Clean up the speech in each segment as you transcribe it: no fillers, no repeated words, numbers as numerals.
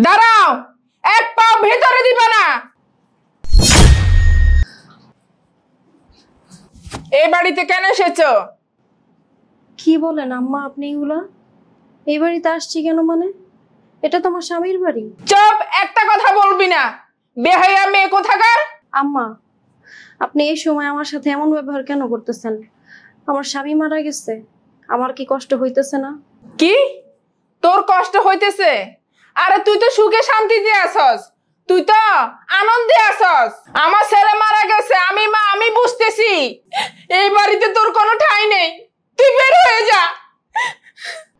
দাঁড়াও, এক পা ভেতরে দিবা না। এই বাড়িতে কেন এসেছো? কি বলেন আম্মা আপনি এগুলা? এই বাড়িতে আসছি কেন মানে? এটা তো আমার স্বামীর বাড়ি। চুপ, একটা কথা বলবি না। বেহায়া মেয়ে কোথাকার। আম্মা, আপনি এই সময় আমার সাথে এমন ব্যবহার কেন করতেছেন? আমার স্বামী মারা গেছে, আমার কি কষ্ট হইতেছে না? কি তোর কষ্ট হইতেছে? আরে তুই তো সুখে শান্তিতে আছস, তুই তো আনন্দে আছস। আমার ছেলে মারা গেছে, আমি বুঝতেছি। এই বাড়িতে তোর কোনো ঠাঁই নেই, তুই বের হয়ে যা।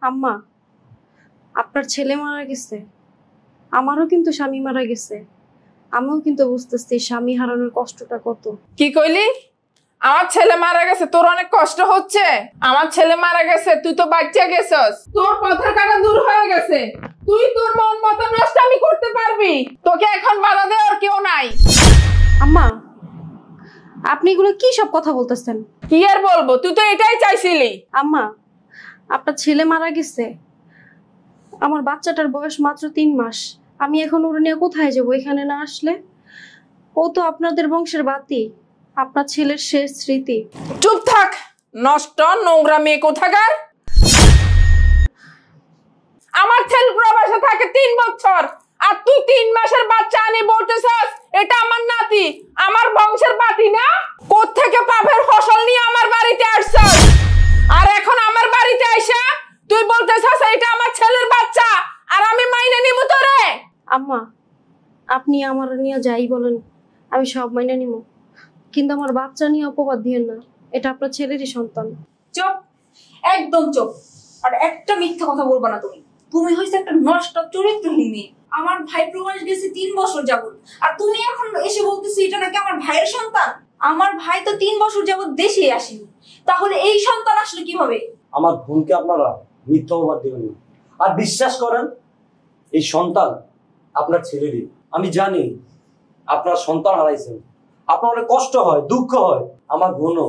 আম্মা, আপনার ছেলে মারা গেছে, আমারও কিন্তু স্বামী মারা গেছে। আমিও কিন্তু বুঝতেছি স্বামী হারানোর কষ্টটা কত। কি কইলি? আমার ছেলে মারা গেছে, তোর অনেক কষ্ট হচ্ছে? আমার ছেলে মারা গেছে, তুই তো বাচ্চা গেছস, তোর পথের কাটা দূর হয়ে গেছে, তুই তোর মন মতো নষ্টামি করতে পারবি। তোকে এখন বাধা দেওয়ার কেউ নাই। আম্মা, আপনি এগুলো কি সব কথা বলতেছেন? কি আর বলবো, তুই তো এটাই চাইছিলি। আম্মা, আপনার ছেলে মারা গেছে, আমার বাচ্চাটার বয়স মাত্র 3 মাস। আমি এখন ওর নিয়ে কোথায় যাবো এখানে না আসলে? ও তো আপনাদের বংশের বাতি, আপনার ছেলের শেষ স্মৃতি। চুপ থাক, নষ্ট নোংরা মেয়ে কোথাকার। আমার ছেলে প্রবাসে থাকে 3 বছর, আর তুই 3 মাসের বাচ্চা আনি বলতেছস এটা আমার নাতি, আমার বংশের বাতি না? কোত্থেকে পাপের ফসল নিয়ে আমার বাড়িতে আসছস, আর এখন আমার বাড়িতে আইসা তুই বলতেছস এটা আমার ছেলের বাচ্চা, আর আমি মাইনে নিব তোরে? আম্মা, আপনি আমার নিয়ে যাই বলেন আমি সব মাইনে নিব, কিন্তু আমার বাচ্চা নিয়ে অপবাদ দিয়েন না, এটা আপনার ছেলেরই সন্তান। চুপ, একদম চুপ। আর একটা মিথ্যা কথা বলবা না তুমি। তুমি হইছে একটা নষ্ট চরিত্রহীন মেয়ে। আমার ভাই প্রবাস গেছে 3 বছর যাবত, আর তুমি এখন এসে বলতেছো এটা নাকি আমার ভাইয়ের সন্তান। আমার ভাই তো 3 বছর যাবত দেশে আসেনি, তাহলে এই সন্তান আসলে কিভাবে? আমার বোনকে আপনারা মিথ্যা অপবাদ দিবেন না, আর বিশ্বাস করেন এই সন্তান আপনার ছেলেরই। আমি জানি আপনার সন্তান হারাইছেন, আপনার অনেক কষ্ট হয়, দুঃখ হয়। আমার বোনও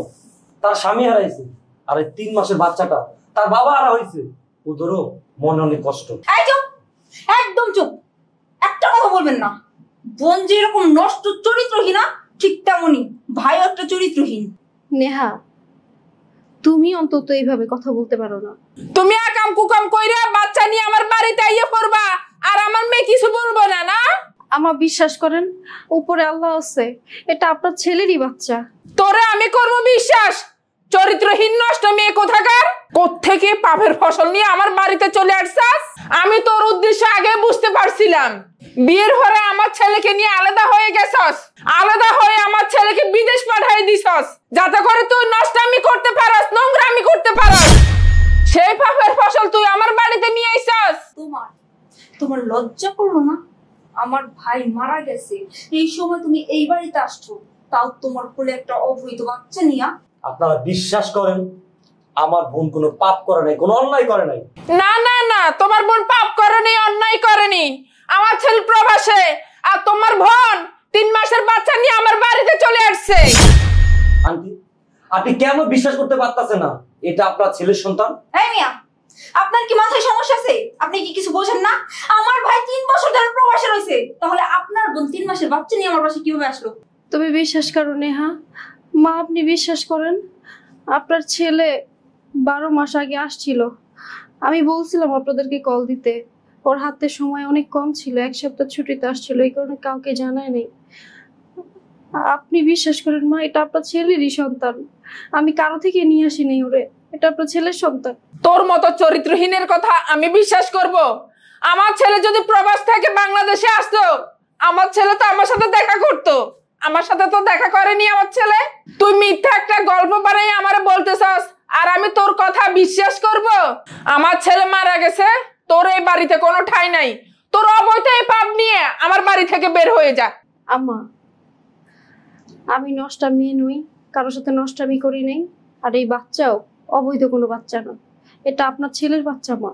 তার স্বামী হারাইছে, আর এই 3 মাসের বাচ্চাটা তার বাবা হারা হয়েছে, ওদেরও মনে অনেক কষ্ট। এই চুপ, একদম চুপ, একটা কথা বলবেন না। বোন যেরকম নষ্ট চরিত্রহীন, ঠিক তেমনই ভাইও একটা চরিত্রহীন। নেহা, তুমি অন্তত এইভাবে কথা বলতে পারো না। তুমি আকাম কুকাম কইরা বাচ্চা নিয়ে আমার বাড়িতে আইয়া পড়বা, আর আমার মেয়ে কিছু বলবো না? না, আমার বিশ্বাস করেন, উপরে আল্লাহ আছে, এটা আপনার ছেলেরই বাচ্চা। তোরে আমি করবো বিশ্বাস? চরিত্রহীন নষ্ট মেয়ে কোথাকার। কোত্থেকে পাপের ফসল নিয়ে আমার বাড়িতে চলে আসছাস? আমি তোর উদ্দেশ্য আগে বুঝতে পারছিলাম। বিয়ের ঘরে আমার ছেলেকে নিয়ে আলাদা হয়ে গেছস, আলাদা হয়ে আমার ছেলেকে বিদেশ পাঠাই দিছস, যাতে করে তুই নষ্টামি করতে পারস, নোংরামি করতে পারস। সেই পাপের ফসল তুই আমার বাড়িতে নিয়ে আইছস। তোমার লজ্জা করলো না? আমার ভাই মারা গেছে, এই সময় তুমি এই বাড়িতে আসছো, তাও তোমার কোলে একটা অবৈধ বাচ্চা নিয়া। আপনারা বিশ্বাস করেন আমার বোন কোনো পাপ করে নাই, কোনো অন্যায় করে নাই। না না না, তোমার বোন পাপ করেনি, অন্যায় করেনি। আমার ছেলে প্রবাসে, আর তোমার বোন 3 মাসের বাচ্চা নিয়ে আমার বাড়িতে চলে আসছে। আন্টি, আপনি কেন বিশ্বাস করতে পারতেছেন না এটা আপনার ছেলের সন্তান? হ্যাঁ মিয়া, আপনার কি মাথায় সমস্যা আছে? আপনি কি কিছু বোঝেন না? আমার ভাই 3 বছর ধরে প্রবাসে রয়েছে, তাহলে আপনার বোন 3 মাসের বাচ্চা নিয়ে আমার বাসায় কিভাবে আসলো? তুমি বিশ্বাস করো নেহা, মা আপনি বিশ্বাস করেন, আপনার ছেলে 12 মাস আগে আসছিল। আমি বলছিলাম আপনাদেরকে কল দিতে, ওর হাতে সময় অনেক কম ছিল, 1 সপ্তাহ ছুটিতে আসছিল, এই কারণে কাউকে জানায় নেই। আপনি বিশ্বাস করেন মা, এটা আপনার ছেলেরই সন্তান, আমি কারো থেকে নিয়ে আসিনি ওরে, এটা আপনার ছেলের সন্তান। তোর মতো চরিত্রহীনের কথা আমি বিশ্বাস করব? আমার ছেলে যদি প্রবাস থেকে বাংলাদেশে আসতো, আমার ছেলে তো আমার সাথে দেখা করতো। আমার সাথে তো দেখা করেনি আমার ছেলে। তুই মিথ্যা একটা গল্প বানাই আমারে বলতেছস, আর আমি তোর কথা বিশ্বাস করব? আমার ছেলে মারা গেছে, তোর এই বাড়িতে কোনো ঠাঁই নাই। তোর অবৈধ এই পাপ নিয়ে আমার বাড়ি থেকে বের হয়ে যা। আম্মা, আমি নষ্টামি নই, কারোর সাথে নষ্টামি করি নাই, আর এই বাচ্চাও অবৈধ কোনো বাচ্চা না, এটা আপনার ছেলের বাচ্চা মা।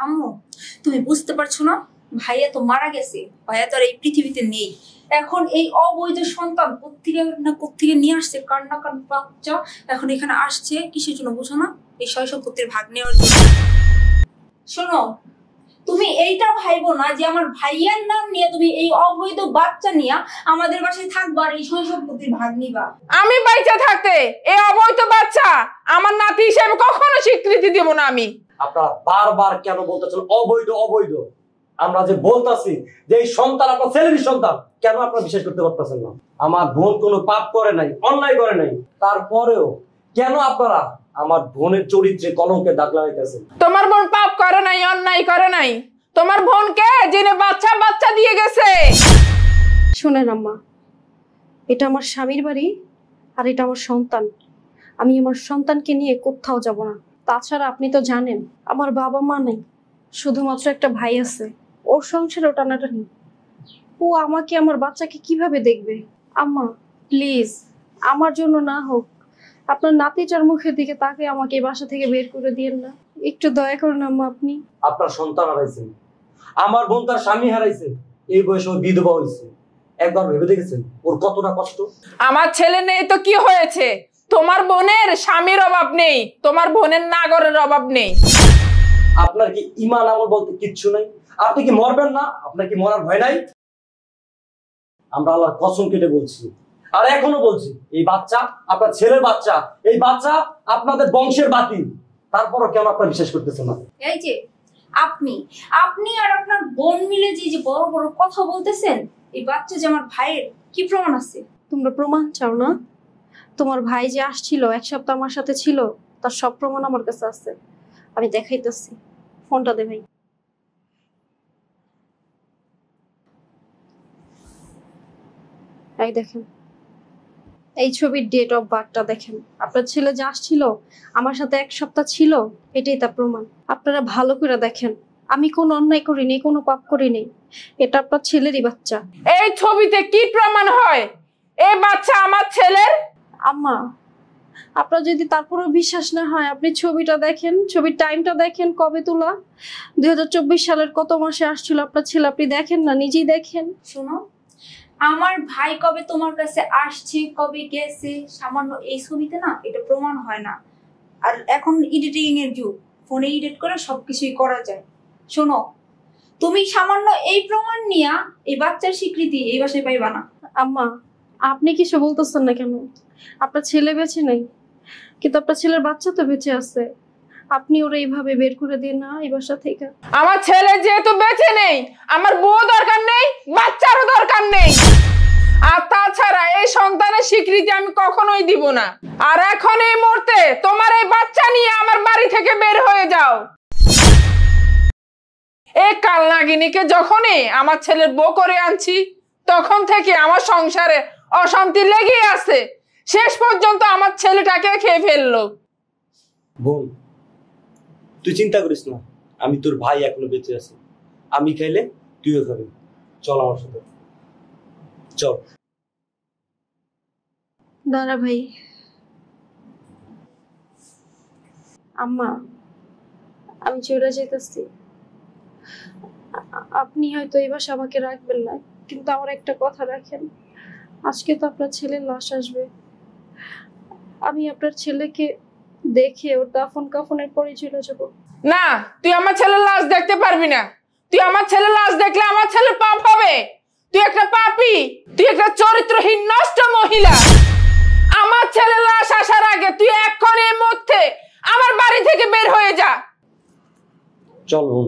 আম্মু, তুমি বুঝতে পারছো না? ভাইয়া তো মারা গেছে, ভাইয়া তো আর এই পৃথিবীতে নেই। এখন এই অবৈধ সন্তান কোত্থেকে নিয়ে আসছে, কান্না বাচ্চা এখন এখানে আসছে কিসের জন্য বুঝো না? এই সয় সম্পত্তির ভাগ নেওয়ার জন্য। শোনো, তুমি এইটা ভাইবো না যে আমার ভাইয়ার নাম নিয়ে তুমি এই অবৈধ বাচ্চা নিয়ে আমাদের বাসায় থাকবা আর এই সয় সম্পত্তির ভাগ নিবা। আমি বাইচা থাকতে এই অবৈধ বাচ্চা আমার নাতি হিসেবে কখনো স্বীকৃতি দিব না আমি। আপনারা বারবার কেন বলতেছেন অবৈধ অবৈধ? আমরা যে বলতাছি যে এই সন্তান আপনার ছেলেরই সন্তান, কেন আপনারা বিশ্বাস করতে পারতেছেন না? আমার বোন কোনো পাপ করে নাই, অন্যায় করে নাই, তারপরেও কেন আপনারা আমার বোনের চরিত্রে কলঙ্কের দাগ লাগাইতেছেন? তোমার বোন পাপ করে নাই, অন্যায় করে নাই। তোমার বোনকে জেনে বাচ্চা বাচ্চা দিয়ে গেছে। শোনেন আম্মা, এটা আমার স্বামীর বাড়ি আর এটা আমার সন্তান। আমি আমার সন্তানকে নিয়ে কোথাও যাব না। তাছাড়া আপনি তো জানেন আমার বাবা মা নেই, শুধুমাত্র একটা ভাই আছে। ওর সংসারে টানাটানি, ও আমাকে আমার বাচ্চাকে কিভাবে দেখবে? আম্মা প্লিজ, আমার জন্য না হোক, আপনার নাতিটার মুখের দিকে তাকে আমাকে এই বাসা থেকে বের করে দিয়েন না। একটু দয়া করুন আম্মা। আপনি আপনার সন্তান হারাইছেন, আমার বোন তার স্বামী হারাইছে, এই বয়সে ও বিধবা হয়েছে। একবার ভেবে দেখেছেন ওর কতটা কষ্ট? আমার ছেলে নেই তো কি হয়েছে? তোমার বোনের স্বামীর অভাব নেই, তোমার বোনের নাগরের অভাব নেই। আপনার কি ঈমান আমল বলতে কিচ্ছু নাই? আপনি কি মরবেন না? আপনার কি মরার ভয় নাই? আমরা আল্লাহর কসম কেটে বলছি, আর এখনো বলছি, এই বাচ্চা আপনার ছেলের বাচ্চা, এই বাচ্চা আপনাদের বংশের বাতি। তারপরও কেন আপনারা বিশ্বাস করতেছেন না? এই যে আপনি আপনি আর আপনার বোন মিলে যে বড় বড় কথা বলতেছেন, এই বাচ্চা যে আমার ভাইয়ের, কি প্রমাণ আছে? তোমরা প্রমাণ চাও না? তোমার ভাই যে আসছিল, এক সপ্তাহ আমার সাথে ছিল, তার সব প্রমাণ আমার কাছে আছে। আমি দেখাইতেছি। ফোনটা দে ভাই। এই দেখেন, এই ছবির ডেট অফ বার্থটা দেখেন। আপনার ছেলে যে আসছিল, আমার সাথে এক সপ্তাহ ছিল, এটাই তার প্রমাণ। আপনারা ভালো করে দেখেন, আমি কোনো অন্যায় করিনি, কোনো পাপ করিনি। এটা আপনার ছেলেরই বাচ্চা। এই ছবিতে কি প্রমাণ হয় এই বাচ্চা আমার ছেলের? আম্মা, আপনার যদি তারপরেও বিশ্বাস না হয়, আপনি ছবিটা দেখেন, ছবির টাইমটা দেখেন, কবে তোলা, 2024 সালের কত মাসে আসছিল আপনার ছেলে। আপনি দেখেন না, নিজেই দেখেন। শোনো, আমার ভাই কবে তোমার কাছে আসছে, কবে গেছে, সামান্য এই ছবিতে না এটা প্রমাণ হয় না। আর এখন এডিটিং এর যুগ, ফোনে এডিট করে সবকিছুই করা যায়। শোনো, তুমি সামান্য এই প্রমাণ নিয়ে এই বাচ্চার স্বীকৃতি এই বাসায় পাইবা না। আম্মা, আপনি কিছু বলতেছেন না কেন? আপনার ছেলে বেঁচে নেই, কিন্তু আপনার ছেলের বাচ্চা তো বেঁচে আছে। আপনি ওরা এইভাবে বের করে দিন না এই বাসা থেকে। আমার ছেলে যেহেতু বেঁচে নেই, আমার বউ দরকার নেই, বাচ্চারও দরকার নেই। আর তাছাড়া এই সন্তানের স্বীকৃতি আমি কখনোই দিব না। আর এখন এই মুহূর্তে তোমার এই বাচ্চা নিয়ে আমার বাড়ি থেকে বের হয়ে যাও। এই কালনাগিনীকে যখনই আমার ছেলের বউ করে আনছি, তখন থেকে আমার সংসারে অশান্তি লেগেই আছে। শেষ পর্যন্ত আমার ছেলেটাকে খেয়ে ফেললো। বোন, তুই চিন্তা করিস না, আমি তোর ভাই এখনো বেঁচে আছি। আমি খাইলে তুইও খাবি। চল আমার সাথে, চল। দাঁড়া ভাই। আম্মা, আমি চলে যেতেছি। আপনি হয়তো এই বাসা আমাকে রাখবেন না, কিন্তু আমার একটা কথা রাখেন। আজকে তো আপনার ছেলের লাশ আসবে। আমি আপনার ছেলেকে দেখে ওর দাফন কাফনের পরে চলে যাব। না, তুই আমার ছেলের লাশ দেখতে পারবি না। তুই আমার ছেলের লাশ দেখলে আমার ছেলের পাপ হবে। তুই একটা পাপী, তুই একটা চরিত্রহীন নষ্ট মহিলা। আমার ছেলের লাশ আসার আগে তুই এক্ষুনি এই মুহূর্তে আমার বাড়ি থেকে বের হয়ে যা। চল বোন।